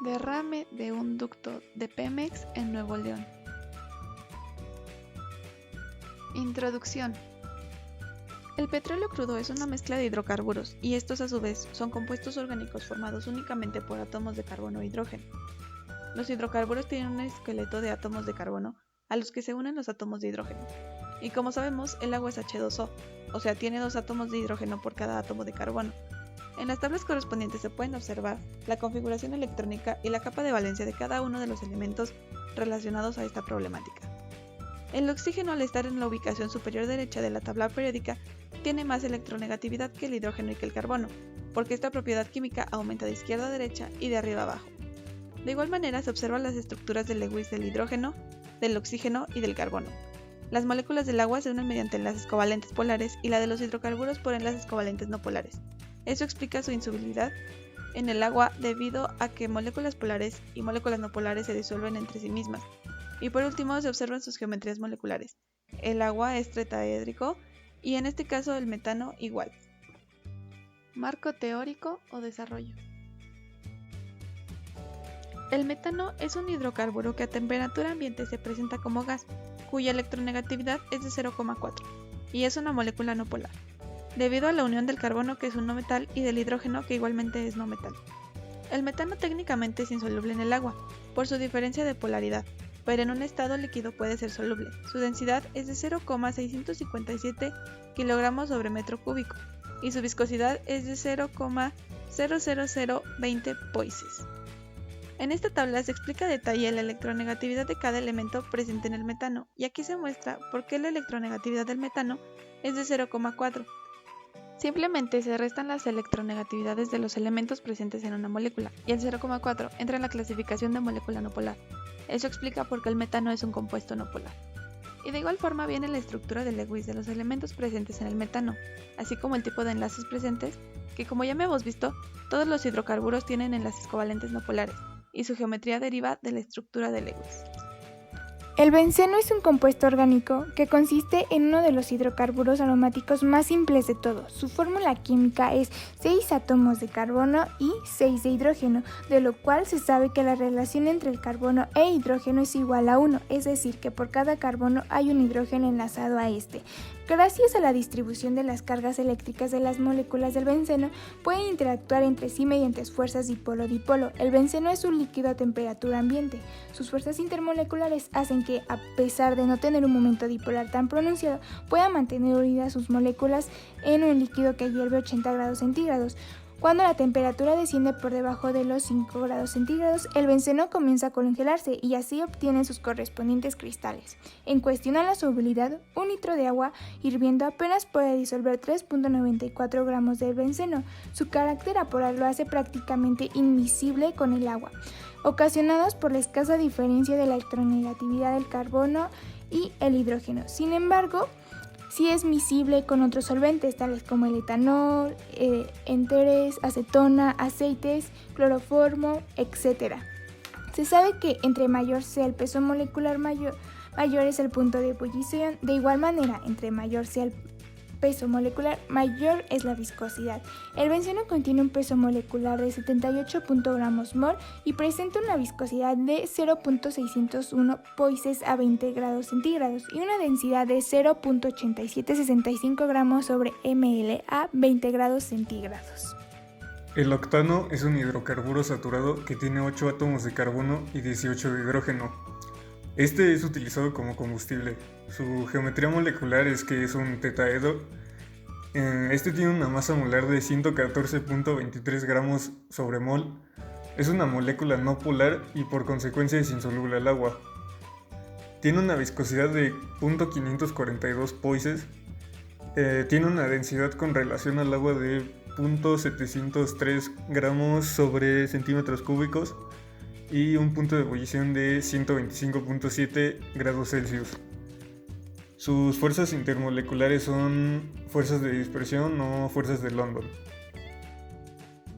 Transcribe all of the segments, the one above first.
Derrame de un ducto de Pemex en Nuevo León. Introducción. El petróleo crudo es una mezcla de hidrocarburos y estos a su vez son compuestos orgánicos formados únicamente por átomos de carbono e hidrógeno. Los hidrocarburos tienen un esqueleto de átomos de carbono a los que se unen los átomos de hidrógeno. Y como sabemos, el agua es H2O, o sea, tiene 2 átomos de hidrógeno por cada átomo de carbono. En las tablas correspondientes se pueden observar la configuración electrónica y la capa de valencia de cada uno de los elementos relacionados a esta problemática. El oxígeno, al estar en la ubicación superior derecha de la tabla periódica, tiene más electronegatividad que el hidrógeno y que el carbono, porque esta propiedad química aumenta de izquierda a derecha y de arriba a abajo. De igual manera se observan las estructuras de Lewis del hidrógeno, del oxígeno y del carbono. Las moléculas del agua se unen mediante enlaces covalentes polares y la de los hidrocarburos por enlaces covalentes no polares. Eso explica su insolubilidad en el agua debido a que moléculas polares y moléculas no polares se disuelven entre sí mismas. Y por último se observan sus geometrías moleculares. El agua es tetraédrico y en este caso el metano igual. Marco teórico o desarrollo. El metano es un hidrocarburo que a temperatura ambiente se presenta como gas, cuya electronegatividad es de 0,4 y es una molécula no polar, debido a la unión del carbono, que es un no metal, y del hidrógeno, que igualmente es no metal. El metano técnicamente es insoluble en el agua, por su diferencia de polaridad, pero en un estado líquido puede ser soluble. Su densidad es de 0,657 kg sobre metro cúbico, y su viscosidad es de 0,00020 poises. En esta tabla se explica a detalle la electronegatividad de cada elemento presente en el metano, y aquí se muestra por qué la electronegatividad del metano es de 0,4. Simplemente se restan las electronegatividades de los elementos presentes en una molécula, y el 0,4 entra en la clasificación de molécula no polar. Eso explica por qué el metano es un compuesto no polar. Y de igual forma viene la estructura de Lewis de los elementos presentes en el metano, así como el tipo de enlaces presentes, que como ya hemos visto, todos los hidrocarburos tienen enlaces covalentes no polares, y su geometría deriva de la estructura de Lewis. El benceno es un compuesto orgánico que consiste en uno de los hidrocarburos aromáticos más simples de todos. Su fórmula química es 6 átomos de carbono y 6 de hidrógeno, de lo cual se sabe que la relación entre el carbono e hidrógeno es igual a 1, es decir, que por cada carbono hay un hidrógeno enlazado a este. Gracias a la distribución de las cargas eléctricas de las moléculas del benceno, pueden interactuar entre sí mediante fuerzas dipolo-dipolo. El benceno es un líquido a temperatura ambiente. Sus fuerzas intermoleculares hacen que, a pesar de no tener un momento dipolar tan pronunciado, puedan mantener unidas sus moléculas en un líquido que hierve a 80 grados centígrados. Cuando la temperatura desciende por debajo de los 5 grados centígrados, el benceno comienza a congelarse y así obtienen sus correspondientes cristales. En cuestión a la solubilidad, un litro de agua hirviendo apenas puede disolver 3.94 gramos de benceno. Su carácter apolar lo hace prácticamente invisible con el agua, ocasionados por la escasa diferencia de la electronegatividad del carbono y el hidrógeno. Sin embargo, sí es miscible con otros solventes tales como el etanol, éteres, acetona, aceites, cloroformo, etc. Se sabe que entre mayor sea el peso molecular, mayor es el punto de ebullición. De igual manera, entre mayor sea el peso molecular, mayor es la viscosidad. El benceno contiene un peso molecular de 78 gramos mol y presenta una viscosidad de 0.601 poises a 20 grados centígrados y una densidad de 0.8765 gramos sobre ml a 20 grados centígrados. El octano es un hidrocarburo saturado que tiene 8 átomos de carbono y 18 de hidrógeno. Este es utilizado como combustible. Su geometría molecular es que es un tetraedro. Este tiene una masa molar de 114.23 gramos sobre mol. Es una molécula no polar y por consecuencia es insoluble al agua. Tiene una viscosidad de 0.542 poises. Tiene una densidad con relación al agua de 0.703 gramos sobre centímetros cúbicos y un punto de ebullición de 125.7 grados Celsius. Sus fuerzas intermoleculares son fuerzas de dispersión o fuerzas de London.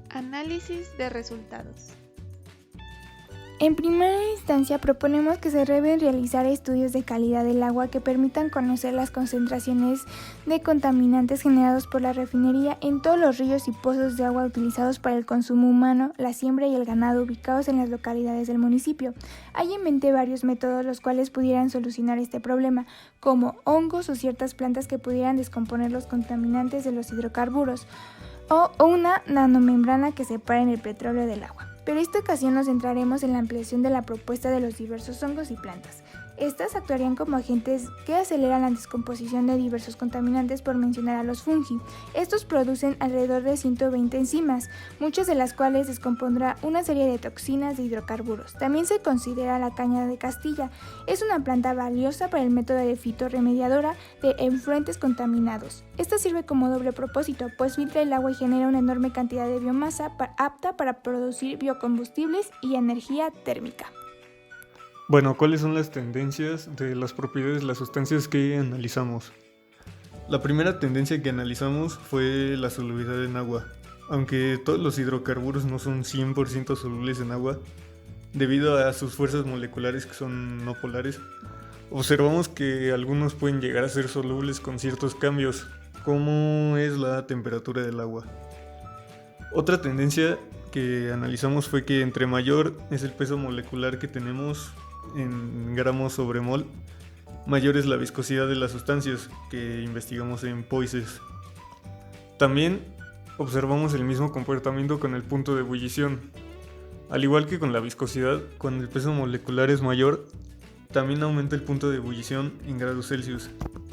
Análisis de resultados. En primera instancia, proponemos que se deben realizar estudios de calidad del agua que permitan conocer las concentraciones de contaminantes generados por la refinería en todos los ríos y pozos de agua utilizados para el consumo humano, la siembra y el ganado ubicados en las localidades del municipio. Hay en mente varios métodos los cuales pudieran solucionar este problema, como hongos o ciertas plantas que pudieran descomponer los contaminantes de los hidrocarburos, o una nanomembrana que separe el petróleo del agua. Pero esta ocasión nos centraremos en la ampliación de la propuesta de los diversos hongos y plantas. Estas actuarían como agentes que aceleran la descomposición de diversos contaminantes, por mencionar a los fungi. Estos producen alrededor de 120 enzimas, muchas de las cuales descompondrá una serie de toxinas de hidrocarburos. También se considera la caña de Castilla. Es una planta valiosa para el método de fitorremediadora de efluentes contaminados. Esta sirve como doble propósito, pues filtra el agua y genera una enorme cantidad de biomasa apta para producir biocombustibles y energía térmica. Bueno, ¿cuáles son las tendencias de las propiedades de las sustancias que analizamos? La primera tendencia que analizamos fue la solubilidad en agua. Aunque todos los hidrocarburos no son 100% solubles en agua, debido a sus fuerzas moleculares que son no polares, observamos que algunos pueden llegar a ser solubles con ciertos cambios, como es la temperatura del agua. Otra tendencia que analizamos fue que entre mayor es el peso molecular que tenemos en gramos sobre mol, mayor es la viscosidad de las sustancias que investigamos en POISES. También observamos el mismo comportamiento con el punto de ebullición. Al igual que con la viscosidad, cuando el peso molecular es mayor, también aumenta el punto de ebullición en grados Celsius,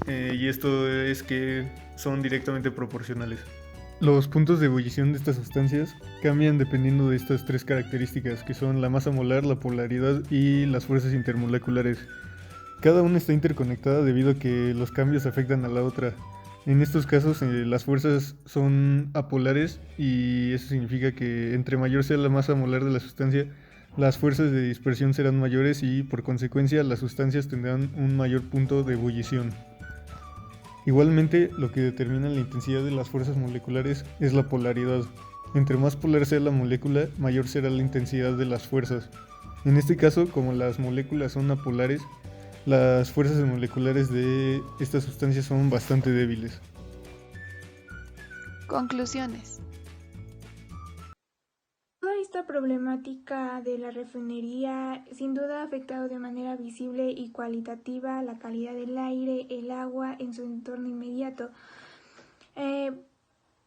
y esto es que son directamente proporcionales. Los puntos de ebullición de estas sustancias cambian dependiendo de estas tres características, que son la masa molar, la polaridad y las fuerzas intermoleculares. Cada una está interconectada debido a que los cambios afectan a la otra. En estos casos las fuerzas son apolares y eso significa que entre mayor sea la masa molar de la sustancia, las fuerzas de dispersión serán mayores y por consecuencia las sustancias tendrán un mayor punto de ebullición. Igualmente, lo que determina la intensidad de las fuerzas moleculares es la polaridad. Entre más polar sea la molécula, mayor será la intensidad de las fuerzas. En este caso, como las moléculas son apolares, las fuerzas moleculares de estas sustancias son bastante débiles. Conclusiones. Toda esta problemática de la refinería sin duda ha afectado de manera visible y cualitativa la calidad del aire, el agua en su entorno inmediato.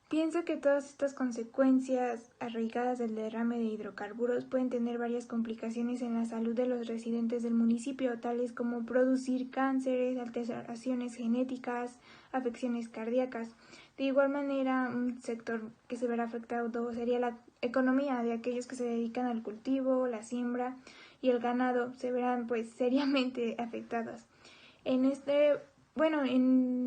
Pienso que todas estas consecuencias arraigadas del derrame de hidrocarburos pueden tener varias complicaciones en la salud de los residentes del municipio, tales como producir cánceres, alteraciones genéticas, afecciones cardíacas. De igual manera, un sector que se verá afectado sería la economía de aquellos que se dedican al cultivo, la siembra y el ganado se verán seriamente afectadas. En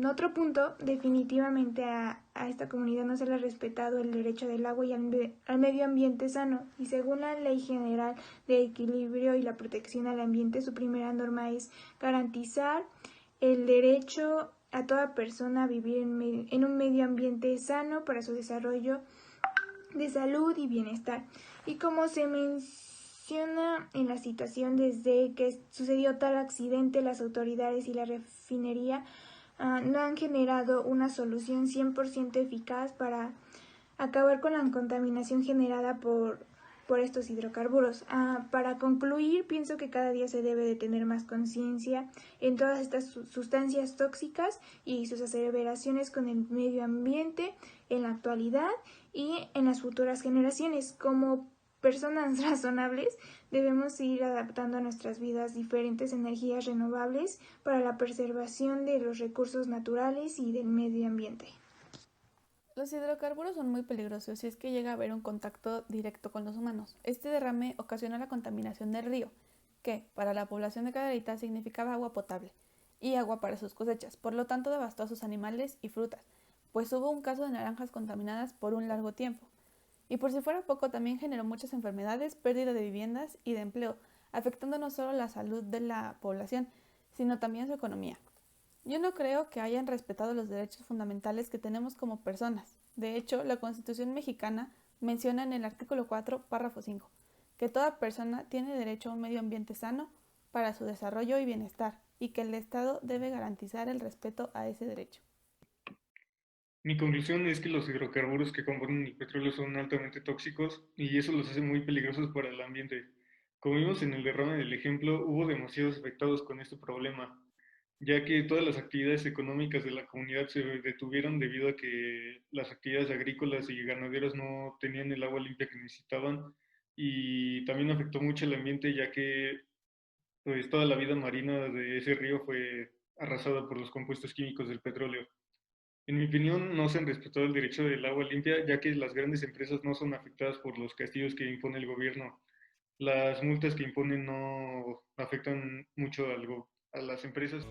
otro punto, definitivamente a esta comunidad no se le ha respetado el derecho del agua y al medio ambiente sano, y según la Ley General de Equilibrio y la Protección al Ambiente, su primera norma es garantizar el derecho a toda persona a vivir en un medio ambiente sano para su desarrollo de salud y bienestar. Y como se menciona en la situación, desde que sucedió tal accidente, las autoridades y la refinería no han generado una solución 100% eficaz para acabar con la contaminación generada por estos hidrocarburos. Para concluir, pienso que cada día se debe de tener más conciencia en todas estas sustancias tóxicas y sus aseveraciones con el medio ambiente en la actualidad y en las futuras generaciones. Como personas razonables, debemos ir adaptando a nuestras vidas diferentes energías renovables para la preservación de los recursos naturales y del medio ambiente. Los hidrocarburos son muy peligrosos si es que llega a haber un contacto directo con los humanos. Este derrame ocasionó la contaminación del río, que para la población de Cadereyta significaba agua potable y agua para sus cosechas, por lo tanto devastó a sus animales y frutas, pues hubo un caso de naranjas contaminadas por un largo tiempo. Y por si fuera poco, también generó muchas enfermedades, pérdida de viviendas y de empleo, afectando no solo la salud de la población, sino también su economía. Yo no creo que hayan respetado los derechos fundamentales que tenemos como personas. De hecho, la Constitución mexicana menciona en el artículo 4, párrafo 5, que toda persona tiene derecho a un medio ambiente sano para su desarrollo y bienestar, y que el Estado debe garantizar el respeto a ese derecho. Mi conclusión es que los hidrocarburos que componen el petróleo son altamente tóxicos y eso los hace muy peligrosos para el ambiente. Como vimos en el derrame del ejemplo, hubo demasiados afectados con este problema, ya que todas las actividades económicas de la comunidad se detuvieron debido a que las actividades agrícolas y ganaderas no tenían el agua limpia que necesitaban y también afectó mucho el ambiente ya que pues toda la vida marina de ese río fue arrasada por los compuestos químicos del petróleo. En mi opinión, no se han respetado el derecho del agua limpia, ya que las grandes empresas no son afectadas por los castigos que impone el gobierno. Las multas que imponen no afectan mucho a las empresas.